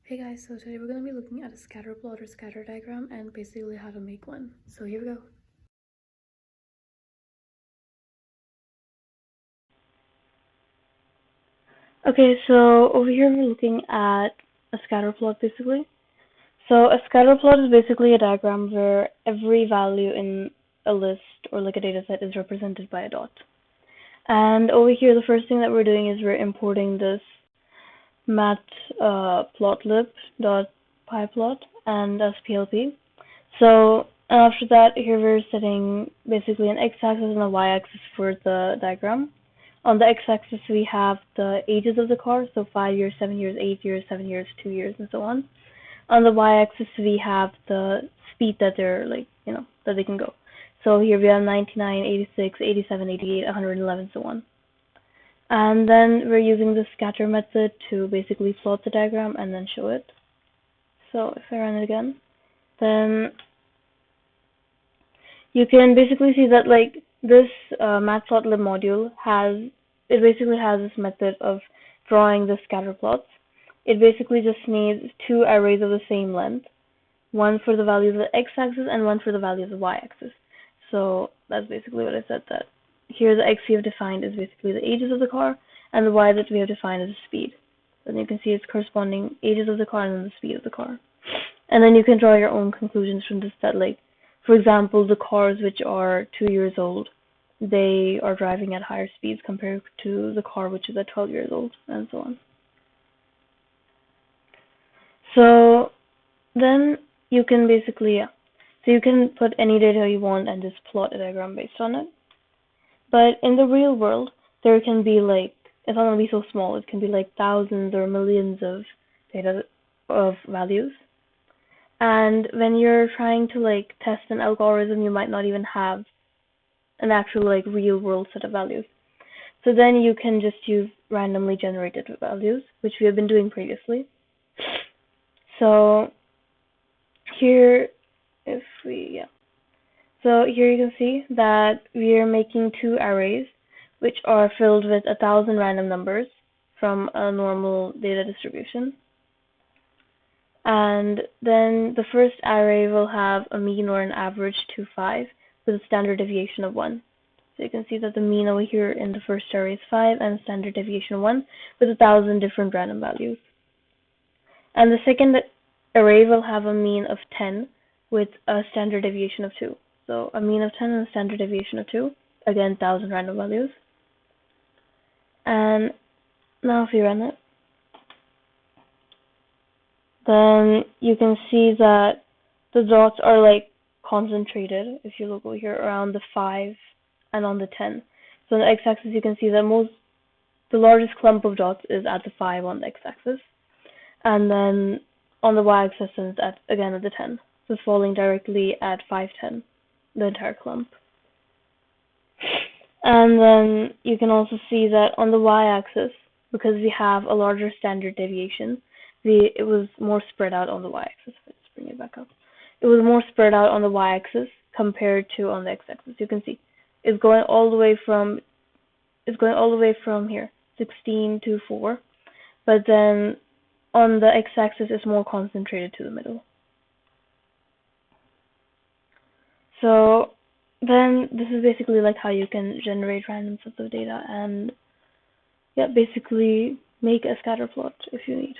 Hey guys, so today we're going to be looking at a scatter plot or scatter diagram and basically how to make one. So here we go. Okay, so over here we're looking at a scatter plot basically. So a scatter plot is basically a diagram where every value in a list or like a data set is represented by a dot. And over here the first thing that we're doing is we're importing this matplotlib.pyplot and splp. So after that, here we're setting basically an x-axis and a y-axis for the diagram. On the x-axis, we have the ages of the car, so 5 years, 7 years, 8 years, 7 years, 2 years, and so on. On the y-axis, we have the speed that they're that they can go. So here we have 99, 86, 87, 88, 111, so on. And then we're using the scatter method to basically plot the diagram and then show it. So if I run it again, then you can basically see that like this matplotlib module basically has this method of drawing the scatter plots. It basically just needs two arrays of the same length, one for the values of the x-axis and one for the values of the y-axis. So that's basically what I said, that here the x we have defined is basically the ages of the car, and the y that we have defined is the speed. Then you can see it's corresponding ages of the car and then the speed of the car. And then you can draw your own conclusions from this, that like, for example, the cars which are 2 years old, they are driving at higher speeds compared to the car which is at 12 years old, and so on. So then you can basically, so you can put any data you want and just plot a diagram based on it. But in the real world, there can be like, it's not going to be so small, it can be like thousands or millions of data of values. And when you're trying to like test an algorithm, you might not even have an actual like real world set of values. So then you can just use randomly generated values, which we have been doing previously. So here, so here you can see that we are making two arrays, which are filled with 1,000 random numbers from a normal data distribution. And then the first array will have a mean or an average to 5 with a standard deviation of 1. So you can see that the mean over here in the first array is 5 and standard deviation of 1 with 1,000 different random values. And the second array will have a mean of 10 with a standard deviation of 2. So a mean of 10 and a standard deviation of 2, again 1,000 random values. And now if you run it, then you can see that the dots are like concentrated, if you look over here, around the 5 and on the 10. So on the x-axis you can see that the largest clump of dots is at the 5 on the x-axis, and then on the y-axis it's again at the 10. So it's falling directly at 510, the entire clump. And then you can also see that on the y-axis, because we have a larger standard deviation, it was more spread out on the y-axis. Let's bring it back up. It was more spread out on the y-axis compared to on the x-axis. You can see it's going all the way from here, 16 to 4, but then on the x-axis it's more concentrated to the middle. So then this is basically like how you can generate random sets of data and basically make a scatter plot if you need.